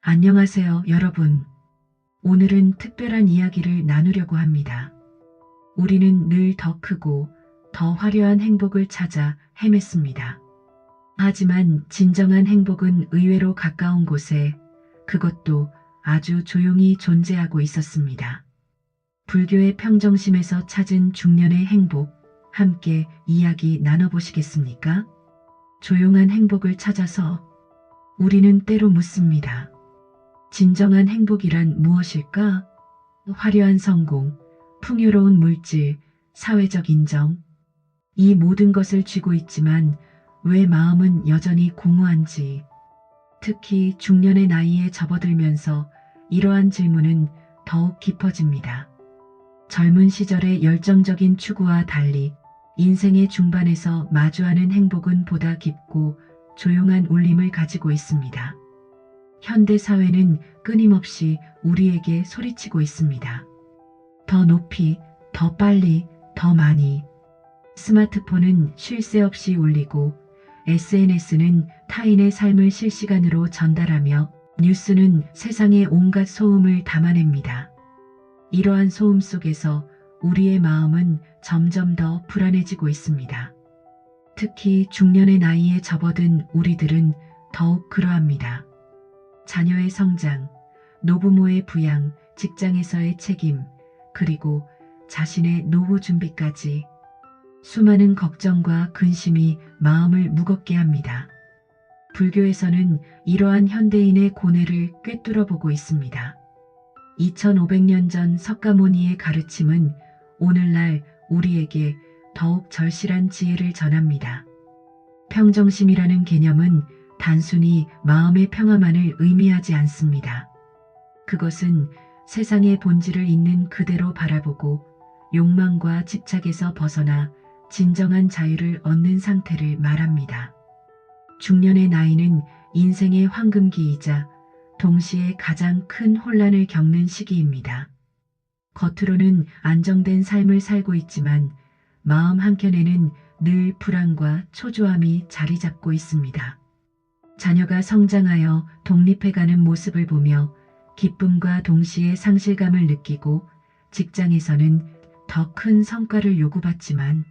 안녕하세요, 여러분. 오늘은 특별한 이야기를 나누려고 합니다. 우리는 늘 더 크고 더 화려한 행복을 찾아 헤맸습니다. 하지만 진정한 행복은 의외로 가까운 곳에, 그것도 아주 조용히 존재하고 있었습니다. 불교의 평정심에서 찾은 중년의 행복, 함께 이야기 나눠보시겠습니까? 조용한 행복을 찾아서 우리는 때로 묻습니다. 진정한 행복이란 무엇일까? 화려한 성공, 풍요로운 물질, 사회적 인정. 이 모든 것을 쥐고 있지만 왜 마음은 여전히 공허한지. 특히 중년의 나이에 접어들면서 이러한 질문은 더욱 깊어집니다. 젊은 시절의 열정적인 추구와 달리 인생의 중반에서 마주하는 행복은 보다 깊고 조용한 울림을 가지고 있습니다. 현대 사회는 끊임없이 우리에게 소리치고 있습니다. 더 높이, 더 빨리, 더 많이. 스마트폰은 쉴 새 없이 울리고 SNS는 타인의 삶을 실시간으로 전달하며 뉴스는 세상의 온갖 소음을 담아냅니다. 이러한 소음 속에서 우리의 마음은 점점 더 불안해지고 있습니다. 특히 중년의 나이에 접어든 우리들은 더욱 그러합니다. 자녀의 성장, 노부모의 부양, 직장에서의 책임, 그리고 자신의 노후 준비까지 수많은 걱정과 근심이 마음을 무겁게 합니다. 불교에서는 이러한 현대인의 고뇌를 꿰뚫어 보고 있습니다. 2500년 전 석가모니의 가르침은 오늘날 우리에게 더욱 절실한 지혜를 전합니다. 평정심이라는 개념은 단순히 마음의 평화만을 의미하지 않습니다. 그것은 세상의 본질을 있는 그대로 바라보고 욕망과 집착에서 벗어나 진정한 자유를 얻는 상태를 말합니다. 중년의 나이는 인생의 황금기이자 동시에 가장 큰 혼란을 겪는 시기입니다. 겉으로는 안정된 삶을 살고 있지만 마음 한켠에는 늘 불안과 초조함이 자리 잡고 있습니다. 자녀가 성장하여 독립해가는 모습을 보며 기쁨과 동시에 상실감을 느끼고 직장에서는 더 큰 성과를 요구받지만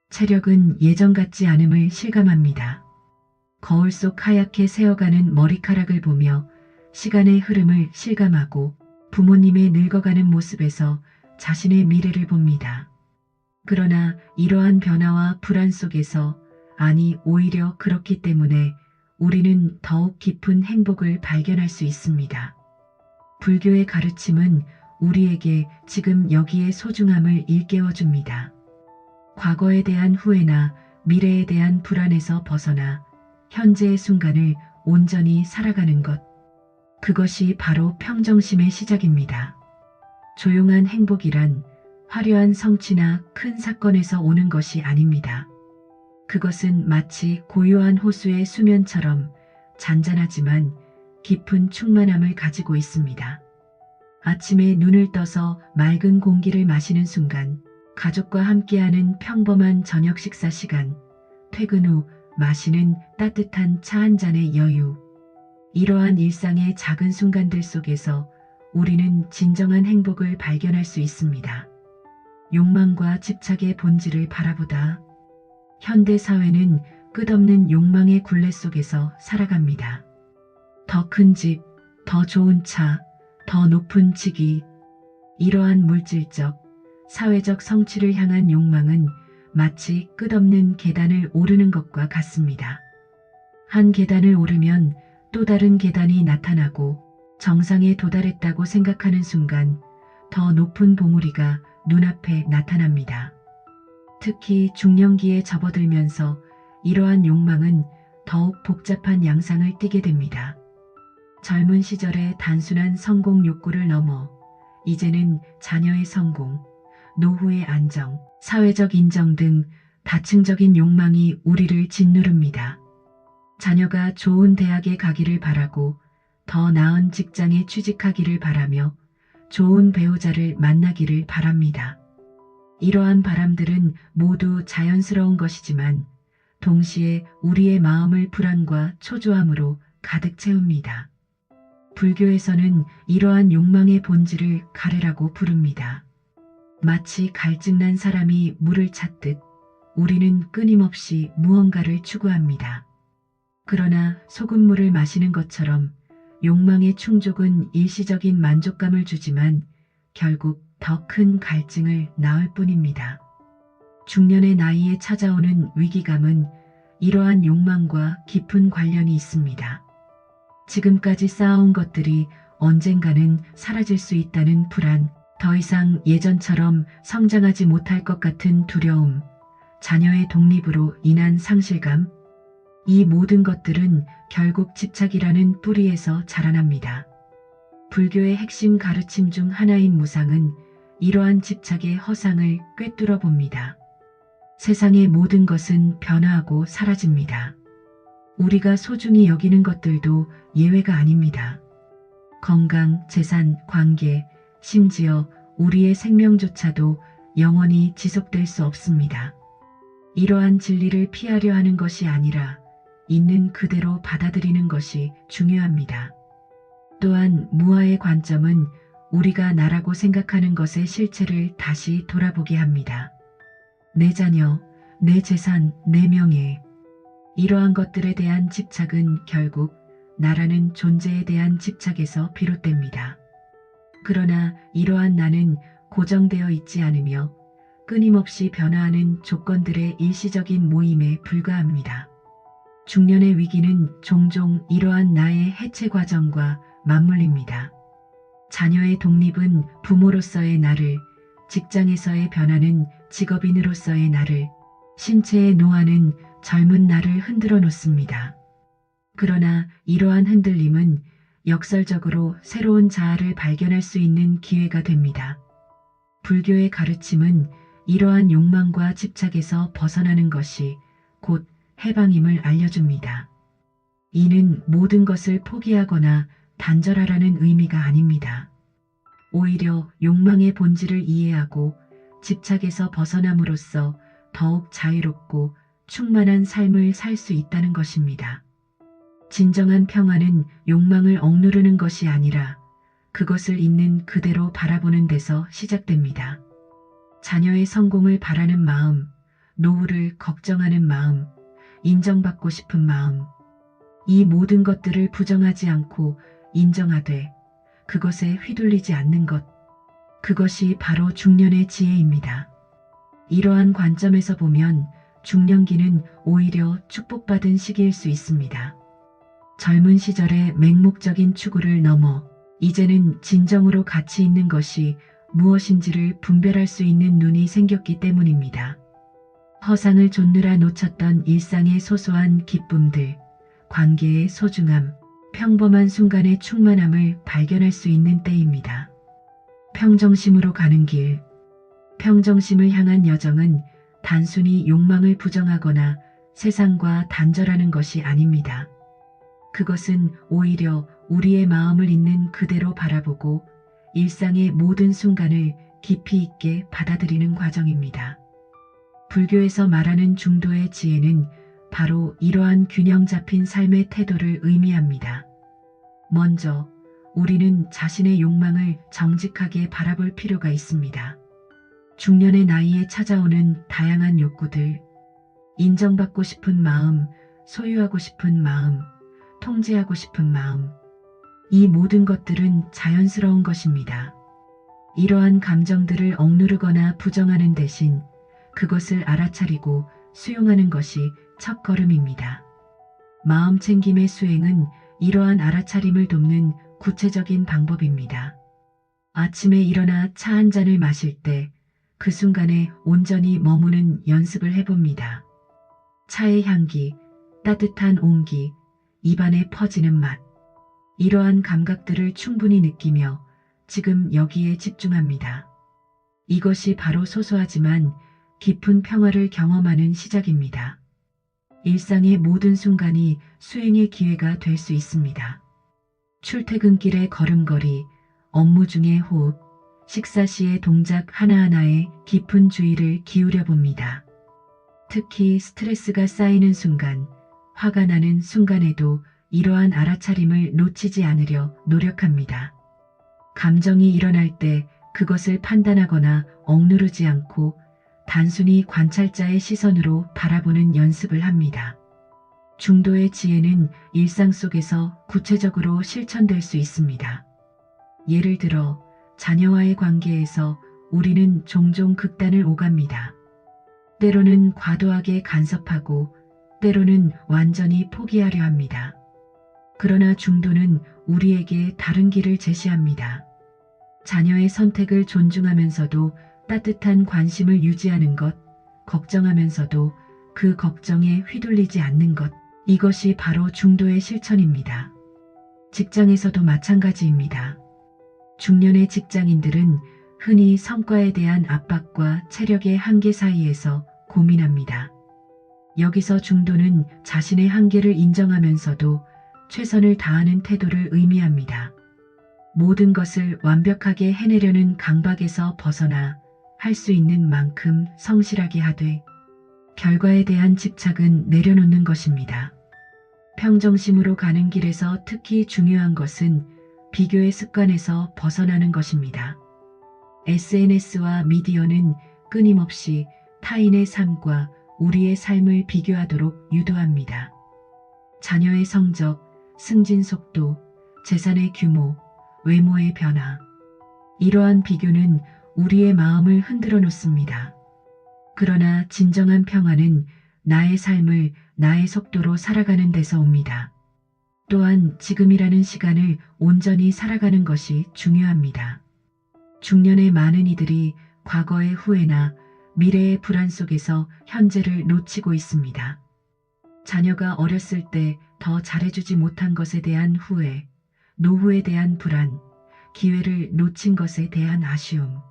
체력은 예전 같지 않음을 실감합니다. 거울 속 하얗게 새어가는 머리카락을 보며 시간의 흐름을 실감하고 부모님의 늙어가는 모습에서 자신의 미래를 봅니다. 그러나 이러한 변화와 불안 속에서, 아니 오히려 그렇기 때문에 우리는 더욱 깊은 행복을 발견할 수 있습니다. 불교의 가르침은 우리에게 지금 여기의 소중함을 일깨워줍니다. 과거에 대한 후회나 미래에 대한 불안에서 벗어나 현재의 순간을 온전히 살아가는 것. 그것이 바로 평정심의 시작입니다. 조용한 행복이란 화려한 성취나 큰 사건에서 오는 것이 아닙니다. 그것은 마치 고요한 호수의 수면처럼 잔잔하지만 깊은 충만함을 가지고 있습니다. 아침에 눈을 떠서 맑은 공기를 마시는 순간, 가족과 함께하는 평범한 저녁 식사 시간, 퇴근 후 마시는 따뜻한 차 한 잔의 여유. 이러한 일상의 작은 순간들 속에서 우리는 진정한 행복을 발견할 수 있습니다. 욕망과 집착의 본질을 바라보다 현대 사회는 끝없는 욕망의 굴레 속에서 살아갑니다. 더 큰 집, 더 좋은 차, 더 높은 직위. 이러한 물질적, 사회적 성취를 향한 욕망은 마치 끝없는 계단을 오르는 것과 같습니다. 한 계단을 오르면 또 다른 계단이 나타나고 정상에 도달했다고 생각하는 순간 더 높은 봉우리가 눈앞에 나타납니다. 특히 중년기에 접어들면서 이러한 욕망은 더욱 복잡한 양상을 띠게 됩니다. 젊은 시절의 단순한 성공 욕구를 넘어 이제는 자녀의 성공, 노후의 안정, 사회적 인정 등 다층적인 욕망이 우리를 짓누릅니다. 자녀가 좋은 대학에 가기를 바라고 더 나은 직장에 취직하기를 바라며 좋은 배우자를 만나기를 바랍니다. 이러한 바람들은 모두 자연스러운 것이지만 동시에 우리의 마음을 불안과 초조함으로 가득 채웁니다. 불교에서는 이러한 욕망의 본질을 가래라고 부릅니다. 마치 갈증난 사람이 물을 찾듯 우리는 끊임없이 무언가를 추구합니다. 그러나 소금물을 마시는 것처럼 욕망의 충족은 일시적인 만족감을 주지만 결국 더 큰 갈증을 낳을 뿐입니다. 중년의 나이에 찾아오는 위기감은 이러한 욕망과 깊은 관련이 있습니다. 지금까지 쌓아온 것들이 언젠가는 사라질 수 있다는 불안, 더 이상 예전처럼 성장하지 못할 것 같은 두려움, 자녀의 독립으로 인한 상실감, 이 모든 것들은 결국 집착이라는 뿌리에서 자라납니다. 불교의 핵심 가르침 중 하나인 무상은 이러한 집착의 허상을 꿰뚫어 봅니다. 세상의 모든 것은 변화하고 사라집니다. 우리가 소중히 여기는 것들도 예외가 아닙니다. 건강, 재산, 관계, 심지어 우리의 생명조차도 영원히 지속될 수 없습니다. 이러한 진리를 피하려 하는 것이 아니라 있는 그대로 받아들이는 것이 중요합니다. 또한 무아의 관점은 우리가 나라고 생각하는 것의 실체를 다시 돌아보게 합니다. 내 자녀, 내 재산, 내 명예. 이러한 것들에 대한 집착은 결국 나라는 존재에 대한 집착에서 비롯됩니다. 그러나 이러한 나는 고정되어 있지 않으며 끊임없이 변화하는 조건들의 일시적인 모임에 불과합니다. 중년의 위기는 종종 이러한 나의 해체 과정과 맞물립니다. 자녀의 독립은 부모로서의 나를, 직장에서의 변화는 직업인으로서의 나를, 신체의 노화는 젊은 나를 흔들어 놓습니다. 그러나 이러한 흔들림은 역설적으로 새로운 자아를 발견할 수 있는 기회가 됩니다. 불교의 가르침은 이러한 욕망과 집착에서 벗어나는 것이 곧 해방임을 알려줍니다. 이는 모든 것을 포기하거나 단절하라는 의미가 아닙니다. 오히려 욕망의 본질을 이해하고 집착에서 벗어남으로써 더욱 자유롭고 충만한 삶을 살 수 있다는 것입니다. 진정한 평화는 욕망을 억누르는 것이 아니라 그것을 있는 그대로 바라보는 데서 시작됩니다. 자녀의 성공을 바라는 마음, 노후를 걱정하는 마음, 인정받고 싶은 마음, 이 모든 것들을 부정하지 않고 인정하되 그것에 휘둘리지 않는 것, 그것이 바로 중년의 지혜입니다. 이러한 관점에서 보면 중년기는 오히려 축복받은 시기일 수 있습니다. 젊은 시절의 맹목적인 추구를 넘어 이제는 진정으로 가치 있는 것이 무엇인지를 분별할 수 있는 눈이 생겼기 때문입니다. 허상을 좇느라 놓쳤던 일상의 소소한 기쁨들, 관계의 소중함, 평범한 순간의 충만함을 발견할 수 있는 때입니다. 평정심으로 가는 길. 평정심을 향한 여정은 단순히 욕망을 부정하거나 세상과 단절하는 것이 아닙니다. 그것은 오히려 우리의 마음을 있는 그대로 바라보고 일상의 모든 순간을 깊이 있게 받아들이는 과정입니다. 불교에서 말하는 중도의 지혜는 바로 이러한 균형 잡힌 삶의 태도를 의미합니다. 먼저 우리는 자신의 욕망을 정직하게 바라볼 필요가 있습니다. 중년의 나이에 찾아오는 다양한 욕구들, 인정받고 싶은 마음, 소유하고 싶은 마음, 통제하고 싶은 마음, 이 모든 것들은 자연스러운 것입니다. 이러한 감정들을 억누르거나 부정하는 대신 그것을 알아차리고 수용하는 것이 첫걸음입니다. 마음 챙김의 수행은 이러한 알아차림을 돕는 구체적인 방법입니다. 아침에 일어나 차 한 잔을 마실 때 그 순간에 온전히 머무는 연습을 해봅니다. 차의 향기, 따뜻한 온기, 입안에 퍼지는 맛. 이러한 감각들을 충분히 느끼며 지금 여기에 집중합니다. 이것이 바로 소소하지만 깊은 평화를 경험하는 시작입니다. 일상의 모든 순간이 수행의 기회가 될 수 있습니다. 출퇴근길의 걸음걸이, 업무 중의 호흡, 식사 시의 동작 하나하나에 깊은 주의를 기울여 봅니다. 특히 스트레스가 쌓이는 순간, 화가 나는 순간에도 이러한 알아차림을 놓치지 않으려 노력합니다. 감정이 일어날 때 그것을 판단하거나 억누르지 않고 단순히 관찰자의 시선으로 바라보는 연습을 합니다. 중도의 지혜는 일상 속에서 구체적으로 실천될 수 있습니다. 예를 들어 자녀와의 관계에서 우리는 종종 극단을 오갑니다. 때로는 과도하게 간섭하고 때로는 완전히 포기하려 합니다. 그러나 중도는 우리에게 다른 길을 제시합니다. 자녀의 선택을 존중하면서도 따뜻한 관심을 유지하는 것, 걱정하면서도 그 걱정에 휘둘리지 않는 것, 이것이 바로 중도의 실천입니다. 직장에서도 마찬가지입니다. 중년의 직장인들은 흔히 성과에 대한 압박과 체력의 한계 사이에서 고민합니다. 여기서 중도는 자신의 한계를 인정하면서도 최선을 다하는 태도를 의미합니다. 모든 것을 완벽하게 해내려는 강박에서 벗어나 할 수 있는 만큼 성실하게 하되 결과에 대한 집착은 내려놓는 것입니다. 평정심으로 가는 길에서 특히 중요한 것은 비교의 습관에서 벗어나는 것입니다. SNS와 미디어는 끊임없이 타인의 삶과 우리의 삶을 비교하도록 유도합니다. 자녀의 성적, 승진 속도, 재산의 규모, 외모의 변화. 이러한 비교는 우리의 마음을 흔들어 놓습니다. 그러나 진정한 평화는 나의 삶을 나의 속도로 살아가는 데서 옵니다. 또한 지금이라는 시간을 온전히 살아가는 것이 중요합니다. 중년의 많은 이들이 과거의 후회나 미래의 불안 속에서 현재를 놓치고 있습니다. 자녀가 어렸을 때 더 잘해주지 못한 것에 대한 후회, 노후에 대한 불안, 기회를 놓친 것에 대한 아쉬움.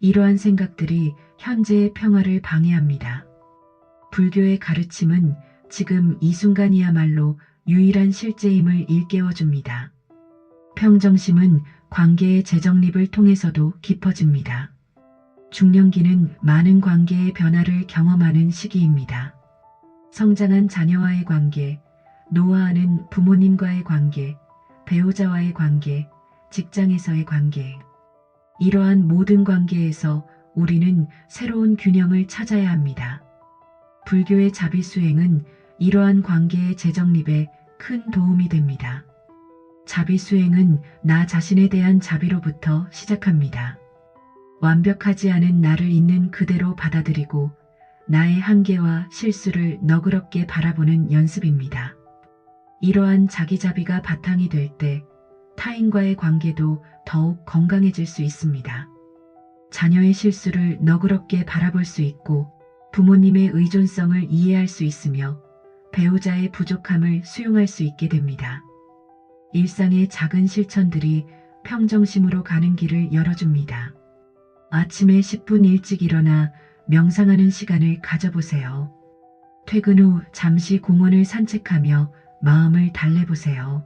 이러한 생각들이 현재의 평화를 방해합니다. 불교의 가르침은 지금 이 순간이야말로 유일한 실제임을 일깨워줍니다. 평정심은 관계의 재정립을 통해서도 깊어집니다. 중년기는 많은 관계의 변화를 경험하는 시기입니다. 성장한 자녀와의 관계, 노화하는 부모님과의 관계, 배우자와의 관계, 직장에서의 관계. 이러한 모든 관계에서 우리는 새로운 균형을 찾아야 합니다. 불교의 자비수행은 이러한 관계의 재정립에 큰 도움이 됩니다. 자비수행은 나 자신에 대한 자비로부터 시작합니다. 완벽하지 않은 나를 있는 그대로 받아들이고 나의 한계와 실수를 너그럽게 바라보는 연습입니다. 이러한 자기자비가 바탕이 될 때 타인과의 관계도 더욱 건강해질 수 있습니다. 자녀의 실수를 너그럽게 바라볼 수 있고 부모님의 의존성을 이해할 수 있으며 배우자의 부족함을 수용할 수 있게 됩니다. 일상의 작은 실천들이 평정심으로 가는 길을 열어줍니다. 아침에 10분 일찍 일어나 명상하는 시간을 가져보세요. 퇴근 후 잠시 공원을 산책하며 마음을 달래보세요.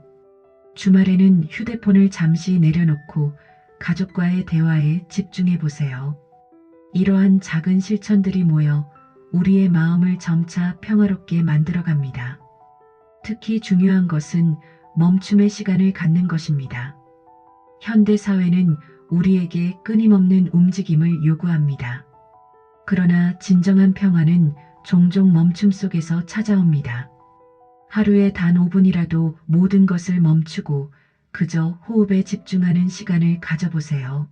주말에는 휴대폰을 잠시 내려놓고 가족과의 대화에 집중해보세요. 이러한 작은 실천들이 모여 우리의 마음을 점차 평화롭게 만들어갑니다. 특히 중요한 것은 멈춤의 시간을 갖는 것입니다. 현대 사회는 우리에게 끊임없는 움직임을 요구합니다. 그러나 진정한 평화는 종종 멈춤 속에서 찾아옵니다. 하루에 단 5분이라도 모든 것을 멈추고 그저 호흡에 집중하는 시간을 가져보세요.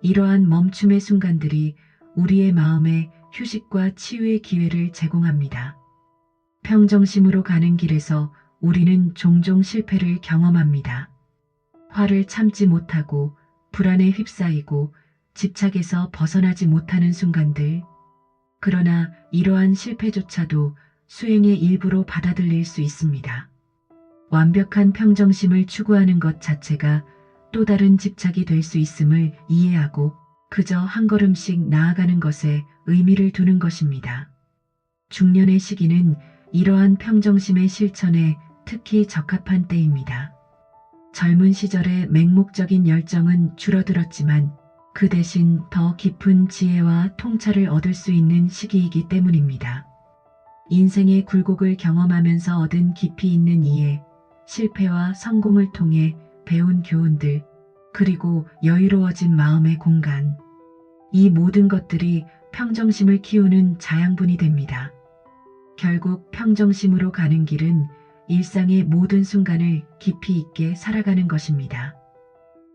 이러한 멈춤의 순간들이 우리의 마음에 휴식과 치유의 기회를 제공합니다. 평정심으로 가는 길에서 우리는 종종 실패를 경험합니다. 화를 참지 못하고 불안에 휩싸이고 집착에서 벗어나지 못하는 순간들. 그러나 이러한 실패조차도 수행의 일부로 받아들일 수 있습니다. 완벽한 평정심을 추구하는 것 자체가 또 다른 집착이 될 수 있음을 이해하고 그저 한 걸음씩 나아가는 것에 의미를 두는 것입니다. 중년의 시기는 이러한 평정심의 실천에 특히 적합한 때입니다. 젊은 시절의 맹목적인 열정은 줄어들었지만 그 대신 더 깊은 지혜와 통찰을 얻을 수 있는 시기이기 때문입니다. 인생의 굴곡을 경험하면서 얻은 깊이 있는 이해, 실패와 성공을 통해 배운 교훈들, 그리고 여유로워진 마음의 공간. 이 모든 것들이 평정심을 키우는 자양분이 됩니다. 결국 평정심으로 가는 길은 일상의 모든 순간을 깊이 있게 살아가는 것입니다.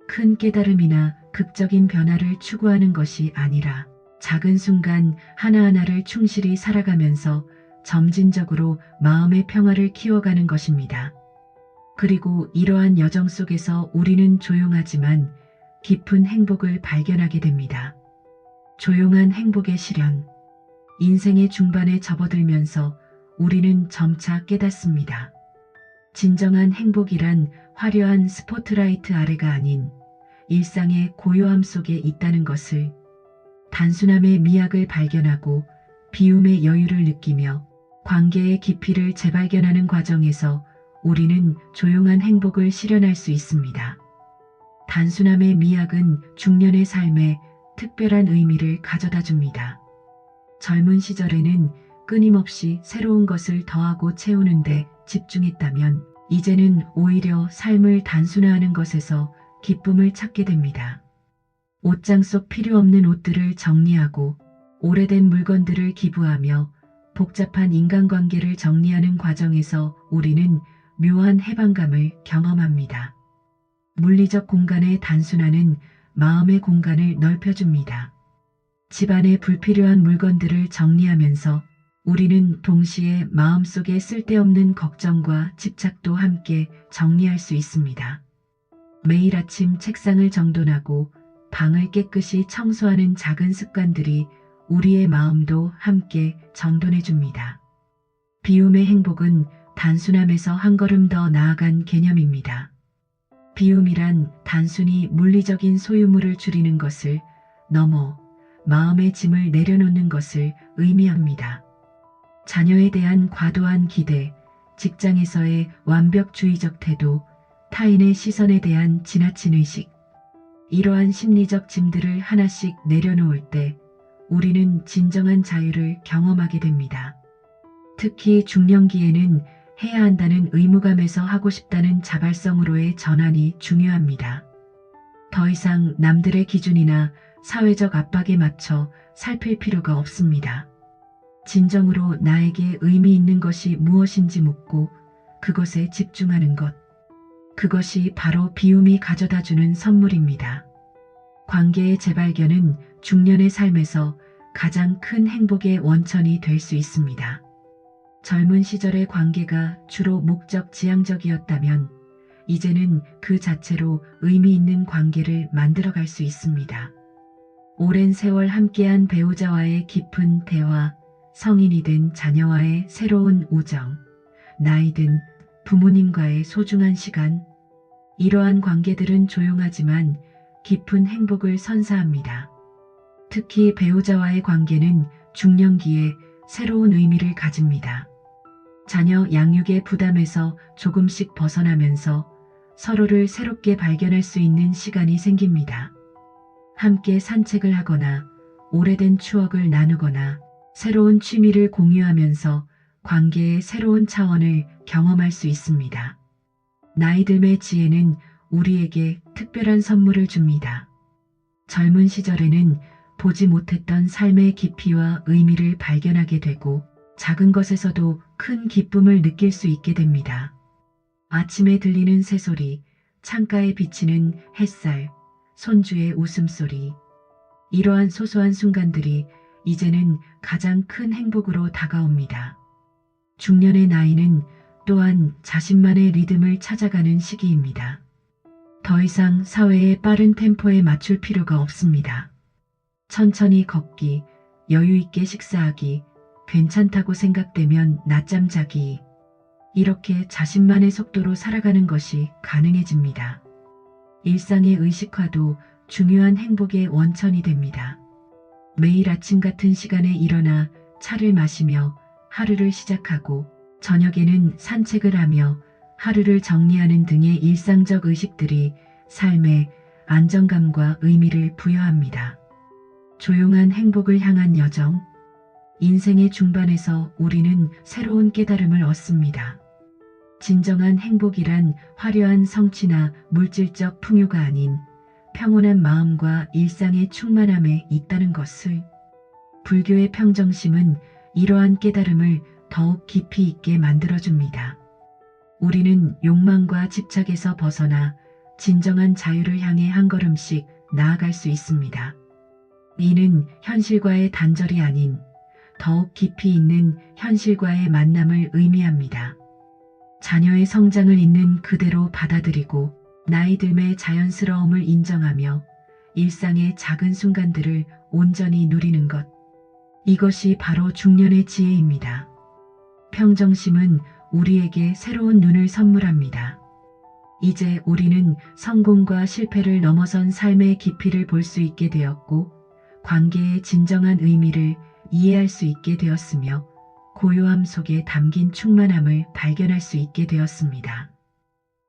큰 깨달음이나 극적인 변화를 추구하는 것이 아니라 작은 순간 하나하나를 충실히 살아가면서 점진적으로 마음의 평화를 키워가는 것입니다. 그리고 이러한 여정 속에서 우리는 조용하지만 깊은 행복을 발견하게 됩니다. 조용한 행복의 실현. 인생의 중반에 접어들면서 우리는 점차 깨닫습니다. 진정한 행복이란 화려한 스포트라이트 아래가 아닌 일상의 고요함 속에 있다는 것을, 단순함의 미학을 발견하고 비움의 여유를 느끼며 관계의 깊이를 재발견하는 과정에서 우리는 조용한 행복을 실현할 수 있습니다. 단순함의 미학은 중년의 삶에 특별한 의미를 가져다 줍니다. 젊은 시절에는 끊임없이 새로운 것을 더하고 채우는데 집중했다면 이제는 오히려 삶을 단순화하는 것에서 기쁨을 찾게 됩니다. 옷장 속 필요 없는 옷들을 정리하고 오래된 물건들을 기부하며 복잡한 인간관계를 정리하는 과정에서 우리는 묘한 해방감을 경험합니다. 물리적 공간의 단순화는 마음의 공간을 넓혀줍니다. 집안의 불필요한 물건들을 정리하면서 우리는 동시에 마음속에 쓸데없는 걱정과 집착도 함께 정리할 수 있습니다. 매일 아침 책상을 정돈하고 방을 깨끗이 청소하는 작은 습관들이 우리의 마음도 함께 정돈해 줍니다. 비움의 행복은 단순함에서 한 걸음 더 나아간 개념입니다. 비움이란 단순히 물리적인 소유물을 줄이는 것을 넘어 마음의 짐을 내려놓는 것을 의미합니다. 자녀에 대한 과도한 기대, 직장에서의 완벽주의적 태도, 타인의 시선에 대한 지나친 의식, 이러한 심리적 짐들을 하나씩 내려놓을 때 우리는 진정한 자유를 경험하게 됩니다. 특히 중년기에는 해야 한다는 의무감에서 하고 싶다는 자발성으로의 전환이 중요합니다. 더 이상 남들의 기준이나 사회적 압박에 맞춰 살필 필요가 없습니다. 진정으로 나에게 의미 있는 것이 무엇인지 묻고 그것에 집중하는 것. 그것이 바로 비움이 가져다주는 선물입니다. 관계의 재발견은 중년의 삶에서 가장 큰 행복의 원천이 될 수 있습니다. 젊은 시절의 관계가 주로 목적 지향적이었다면 이제는 그 자체로 의미 있는 관계를 만들어갈 수 있습니다. 오랜 세월 함께한 배우자와의 깊은 대화, 성인이 된 자녀와의 새로운 우정, 나이 든 부모님과의 소중한 시간, 이러한 관계들은 조용하지만 깊은 행복을 선사합니다. 특히 배우자와의 관계는 중년기에 새로운 의미를 가집니다. 자녀 양육의 부담에서 조금씩 벗어나면서 서로를 새롭게 발견할 수 있는 시간이 생깁니다. 함께 산책을 하거나 오래된 추억을 나누거나 새로운 취미를 공유하면서 관계의 새로운 차원을 경험할 수 있습니다. 나이 듦의 지혜는 우리에게 특별한 선물을 줍니다. 젊은 시절에는 보지 못했던 삶의 깊이와 의미를 발견하게 되고 작은 것에서도 큰 기쁨을 느낄 수 있게 됩니다. 아침에 들리는 새소리, 창가에 비치는 햇살, 손주의 웃음소리. 이러한 소소한 순간들이 이제는 가장 큰 행복으로 다가옵니다. 중년의 나이는 또한 자신만의 리듬을 찾아가는 시기입니다. 더 이상 사회의 빠른 템포에 맞출 필요가 없습니다. 천천히 걷기, 여유 있게 식사하기, 괜찮다고 생각되면 낮잠 자기. 이렇게 자신만의 속도로 살아가는 것이 가능해집니다. 일상의 의식화도 중요한 행복의 원천이 됩니다. 매일 아침 같은 시간에 일어나 차를 마시며 하루를 시작하고 저녁에는 산책을 하며 하루를 정리하는 등의 일상적 의식들이 삶에 안정감과 의미를 부여합니다. 조용한 행복을 향한 여정. 인생의 중반에서 우리는 새로운 깨달음을 얻습니다. 진정한 행복이란 화려한 성취나 물질적 풍요가 아닌 평온한 마음과 일상의 충만함에 있다는 것을. 불교의 평정심은 이러한 깨달음을 더욱 깊이 있게 만들어줍니다. 우리는 욕망과 집착에서 벗어나 진정한 자유를 향해 한 걸음씩 나아갈 수 있습니다. 이는 현실과의 단절이 아닌 더욱 깊이 있는 현실과의 만남을 의미합니다. 자녀의 성장을 있는 그대로 받아들이고 나이 들매 자연스러움을 인정하며 일상의 작은 순간들을 온전히 누리는 것. 이것이 바로 중년의 지혜입니다. 평정심은 우리에게 새로운 눈을 선물합니다. 이제 우리는 성공과 실패를 넘어선 삶의 깊이를 볼 수 있게 되었고, 관계의 진정한 의미를 이해할 수 있게 되었으며, 고요함 속에 담긴 충만함을 발견할 수 있게 되었습니다.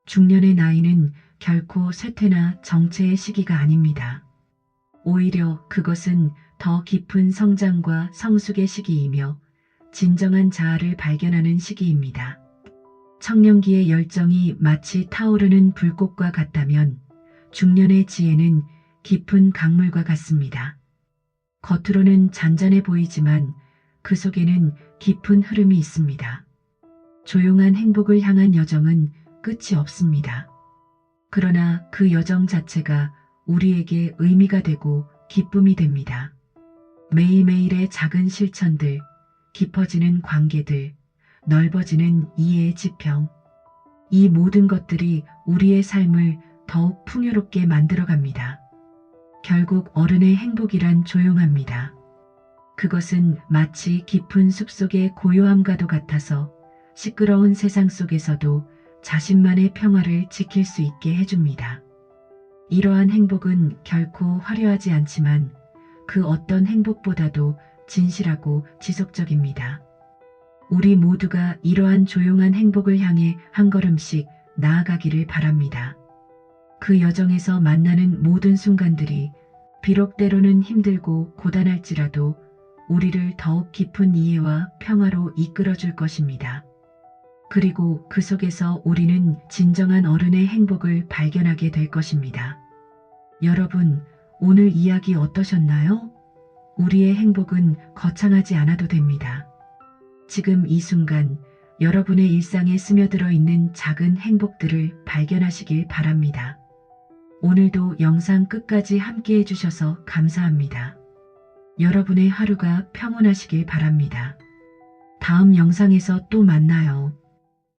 중년의 나이는 결코 쇠퇴나 정체의 시기가 아닙니다. 오히려 그것은 더 깊은 성장과 성숙의 시기이며 진정한 자아를 발견하는 시기입니다. 청년기의 열정이 마치 타오르는 불꽃과 같다면 중년의 지혜는 깊은 강물과 같습니다. 겉으로는 잔잔해 보이지만 그 속에는 깊은 흐름이 있습니다. 조용한 행복을 향한 여정은 끝이 없습니다. 그러나 그 여정 자체가 우리에게 의미가 되고 기쁨이 됩니다. 매일매일의 작은 실천들, 깊어지는 관계들, 넓어지는 이해의 지평, 이 모든 것들이 우리의 삶을 더욱 풍요롭게 만들어갑니다. 결국 어른의 행복이란 조용합니다. 그것은 마치 깊은 숲속의 고요함과도 같아서 시끄러운 세상 속에서도 자신만의 평화를 지킬 수 있게 해줍니다. 이러한 행복은 결코 화려하지 않지만 그 어떤 행복보다도 진실하고 지속적입니다. 우리 모두가 이러한 조용한 행복을 향해 한 걸음씩 나아가기를 바랍니다. 그 여정에서 만나는 모든 순간들이 비록 때로는 힘들고 고단할지라도 우리를 더욱 깊은 이해와 평화로 이끌어줄 것입니다. 그리고 그 속에서 우리는 진정한 어른의 행복을 발견하게 될 것입니다. 여러분, 오늘 이야기 어떠셨나요? 우리의 행복은 거창하지 않아도 됩니다. 지금 이 순간 여러분의 일상에 스며들어 있는 작은 행복들을 발견하시길 바랍니다. 오늘도 영상 끝까지 함께 해주셔서 감사합니다. 여러분의 하루가 평온하시길 바랍니다. 다음 영상에서 또 만나요.